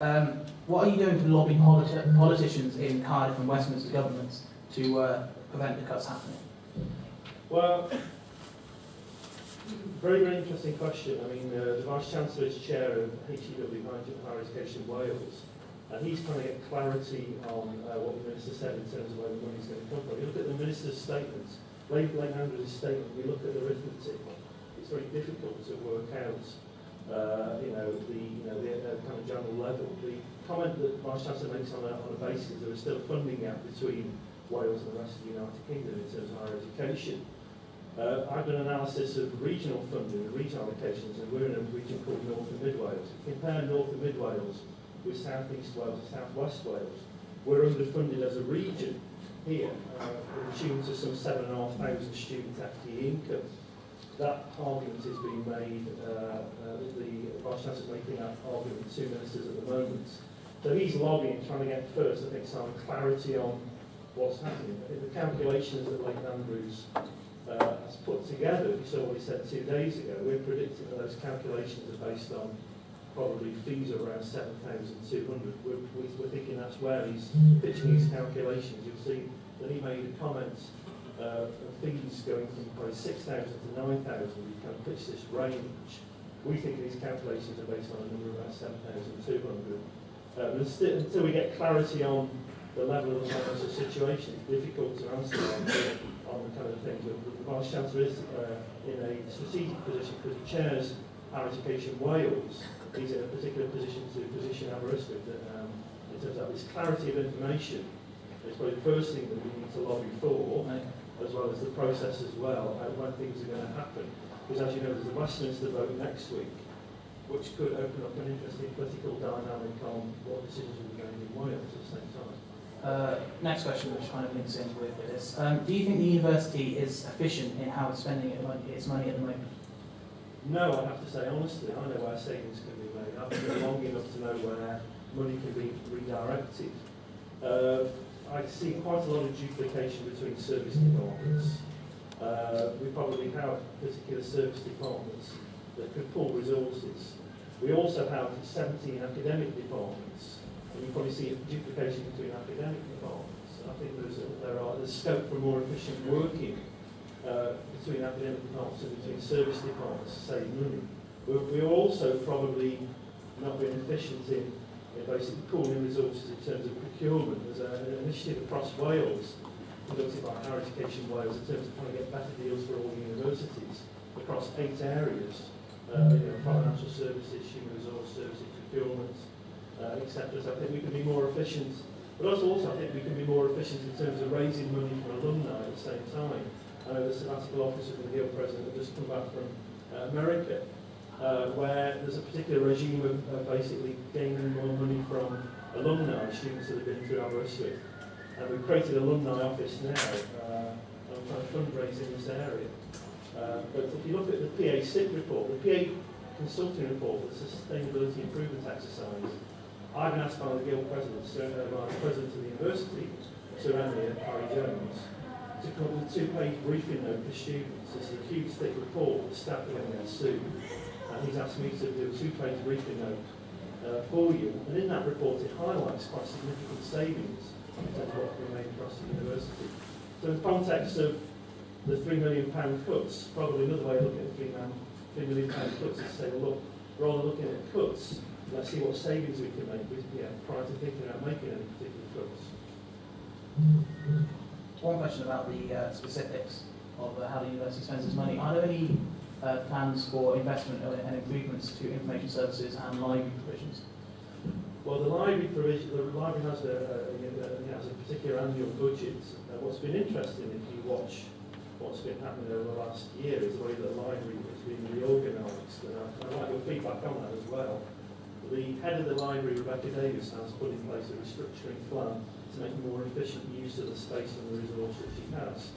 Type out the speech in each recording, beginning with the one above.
What are you doing to lobby politicians in Cardiff and Westminster governments to prevent the cuts happening? Well, very, very interesting question. I mean, the Vice-Chancellor is chair of HEW, Higher Education Wales, and he's trying to get clarity on what the Minister said in terms of where the money's going to come from. You look at the Minister's statements, Lady Andrews' statement, you look at the arithmetic, it's very difficult to work out the kind of general level. The comment that the Vice-Chancellor makes on a basis there is still a funding gap between Wales and the rest of the United Kingdom in terms of higher education. I've done an analysis of regional funding and regional allocations, and we're in a region called North and Mid Wales. If you compare North and Mid Wales with South East Wales and South West Wales, we're underfunded as a region here, with a tune to some 7,500 student FTE income. That argument is being made, the Vice-Chancellor is making that argument with two ministers at the moment. So he's lobbying, trying to get first, I think, some clarity on what's happening. I think the calculations that Lady Andrews has put together, you saw what he said 2 days ago, we're predicting that those calculations are based on probably fees of around 7,200. We're thinking that's where he's pitching his calculations. You'll see that he made a comment of fees going from probably 6,000 to 9,000. We kind of pitched this range. We think these calculations are based on a number of about 7,200. Until we get clarity on the level of the financial situation, it's difficult to answer on the kind of things. The Vice-Chancellor is in a strategic position because he chairs Higher Education Wales. He's in a particular position to position Aberystwyth in terms of this clarity of information. It's probably the first thing that we need to lobby for, as well as the process as well, when things are going to happen. Because as you know, there's a Westminster vote next week, which could open up an interesting political dynamic on what decisions will be going in Wales at the same time. Next question, which kind of links in with this. Do you think the university is efficient in how it's spending its money at the moment? No, I have to say honestly, I know where savings can be made. I've been long enough to know where money can be redirected. I see quite a lot of duplication between service departments. We probably have particular service departments that could pull resources. We also have 17 academic departments, and you probably see a duplication between academic departments. I think there's scope for more efficient working between academic departments and between service departments to save money. We're also probably not being efficient in basically pooling resources in terms of procurement. There's an initiative across Wales conducted by Higher Education Wales in terms of trying to get better deals for all universities across 8 areas, financial services, human resource services, procurement, etc. So I think we can be more efficient, but also I think we can be more efficient in terms of raising money for alumni at the same time. I know the sabbatical officer from the Guild President has just come back from America, where there's a particular regime of basically gaining more money from alumni, students that have been through Aberystwyth. And we've created an alumni office now, and we're trying to fundraise in this area. But if you look at the PA SIP report, the PA consulting report, the Sustainability Improvement Exercise, I've been asked by the Guild President, by the President of the University, Sir Emily Harry Jones, to come up with a 2-page briefing note for students. It's a huge thick report that staff are going to get soon. And he's asked me to do a 2-page briefing note for you. And in that report it highlights quite significant savings in terms of what's been made across the university. So in the context of the £3 million cuts, probably another way of looking at £3 million cuts is to say, well look, rather than looking at cuts, let's see what savings we can make prior to thinking about making any particular cuts. One question about the specifics of how the university spends its money. Are there any plans for investment and improvements to information services and library provisions? Well, the library has a particular annual budget. What's been interesting, if you watch what's been happening over the last year, is the way that the library has been reorganised. And I like your feedback on that as well. The head of the library, Rebecca Davis, has put in place a restructuring plan to make more efficient use of the space and the resources she has.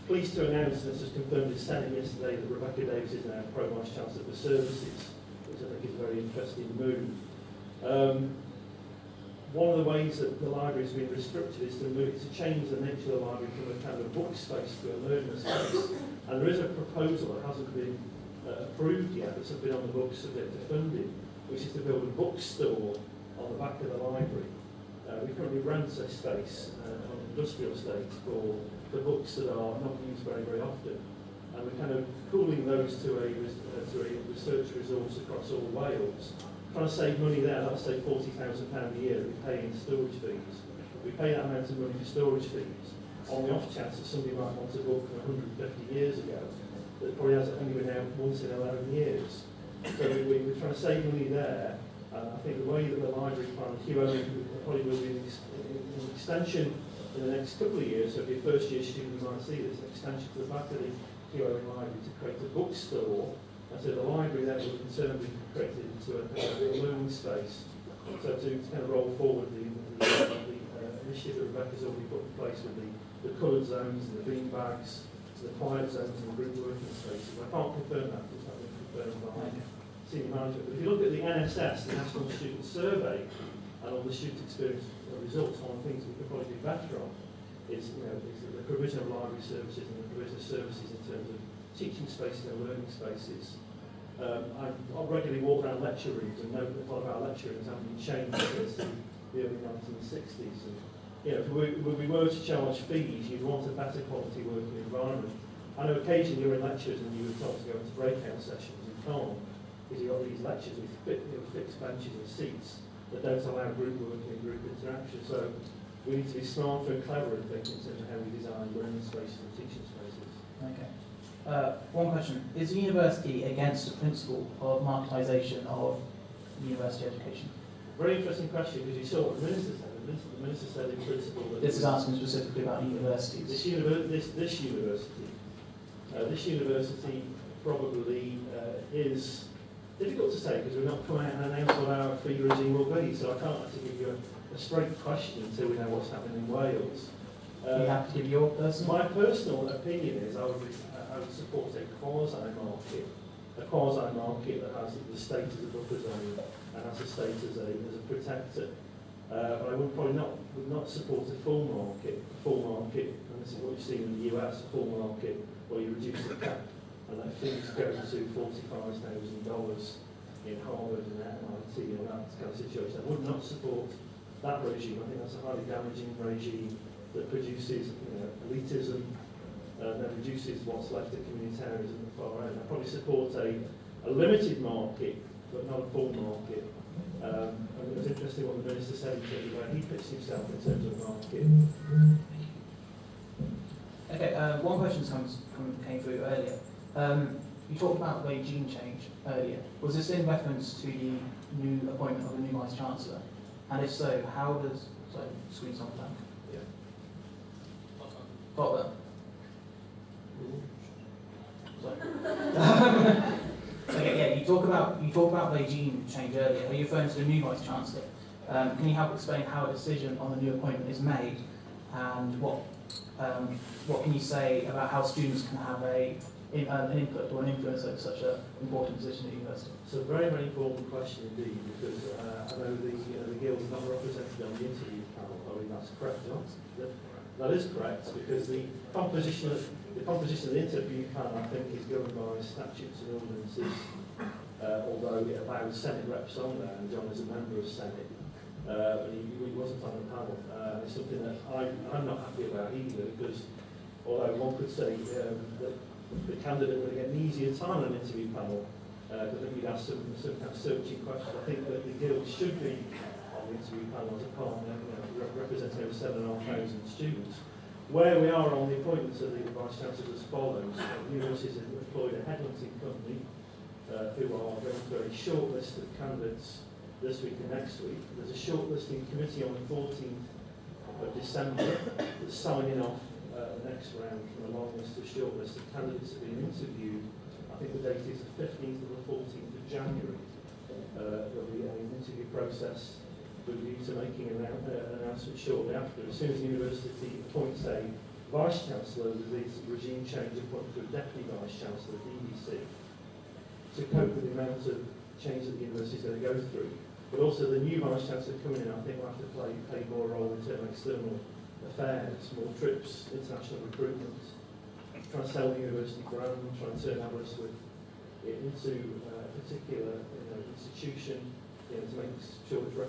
Pleased to announce, and this was confirmed in Senate yesterday, that Rebecca Davis is now Pro Vice Chancellor for Services, which I think is a very interesting move. One of the ways that the library has been restructured is to change the nature of the library from a kind of book space to a learning space. And there is a proposal that hasn't been approved yet, that's been on the books subject to funding, which is to build a bookstore on the back of the library. We currently rent a space on an industrial estate for books that are not used very, very often. And we're kind of pooling those to a research resource across all Wales. Trying to save money there, that'll save £40,000 a year that we pay in storage fees. We pay that amount of money for storage fees on the off chance that somebody might want a book from 150 years ago that probably has only been out once in 11 years. So we're trying to save money there. I think the way that the library plan, probably will be an extension in the next couple of years. So if you're a first year student, you might see this, an extension to the back of the QOM library to create a bookstore. And so the library then will in turn be created into a learning space. So to kind of roll forward the initiative that Rebecca's already put in place with the coloured zones and the bean bags, the quiet zones and the group working spaces. I can't confirm that because that was confirmed by senior management. But if you look at the NSS, the National Student Survey, and all the student experience results, one of the things we could probably do better on is, is the provision of library services and the provision of services in terms of teaching spaces and learning spaces. I regularly walk around lecture rooms and know that a lot of our lecture rooms haven't been changed since the early 1960s. And, if we were to charge fees, you'd want a better quality working environment. I know occasionally you're in lectures and you were told to go into breakout sessions. You can't, because you've got these lectures with fixed benches and seats that don't allow group working and group interaction. So we need to be smarter and cleverer, I think, in terms of how we design learning spaces and teaching spaces. Okay. One question. Is the university against the principle of marketisation of university education? Very interesting question, because you saw what the minister said. The minister said in principle that... This is asking specifically about universities. This university probably is difficult to say, because we're not coming out and announced what our fee regime will be, so I can't actually give you a straight question until we know what's happening in Wales. You have to give your personal... My personal opinion is I would support a quasi-market that has the state as a buffer zone and has the state as a protector. But I would not support a full market, and this is what you've seen in the US, a full market where you reduce the cap and let fees go to $45,000 in Harvard and MIT and that kind of situation. I would not support that regime. I think that's a highly damaging regime that produces elitism and then reduces what's left of communitarianism at the far end. I probably support a limited market, but not a full market. And it was interesting what the minister said in terms of where he pitched himself in terms of market. Okay, one question came through earlier. You talked about regime change earlier. Was this in reference to the new appointment of the new Vice Chancellor? And if so, how does... Sorry, screen's on blank. Yeah. Got that? Sorry. Okay, yeah, you talk about regime change earlier. Are you referring to the new Vice Chancellor? Can you help explain how a decision on the new appointment is made, and what can you say about how students can have an input or an influence over such an important position at university? It's a very, very important question indeed, because I know the Guild is not represented on the interview panel. I mean, that's correct, not? That is correct, because the composition of the interview panel, I think, is governed by statutes and ordinances, although it allows Senate reps on there, and John is a member of Senate, but he wasn't on the panel. It's something that I'm not happy about either, because although one could say that the candidate would get an easier time on an interview panel, because I think you'd ask some kind of searching questions. I think that the Guild should be on the interview panel as a partner, representing over 7,500 students. Where we are on the appointments of the Vice Chancellors as follows. The universities have employed a headhunting company who are going through a short list of candidates this week and next week. There's a shortlisting committee on the 14th of December that's signing off the next round from a long list of shortlist of candidates that have been interviewed. I think the date is the 15th or the 14th of January. There'll be an interview process with a view to making an announcement shortly after. As soon as the university appoints a Vice Chancellor, there's regime change appointed to a Deputy Vice Chancellor, DVC, to cope with the amount of change that the university is going to go through. But also the new Vice Chancellor coming in, I think, will have to play more role in terms of external affairs, more trips, international recruitment, trying to sell the university brand, trying to turn Aberystwyth into a particular institution, you know, to make sure it's represented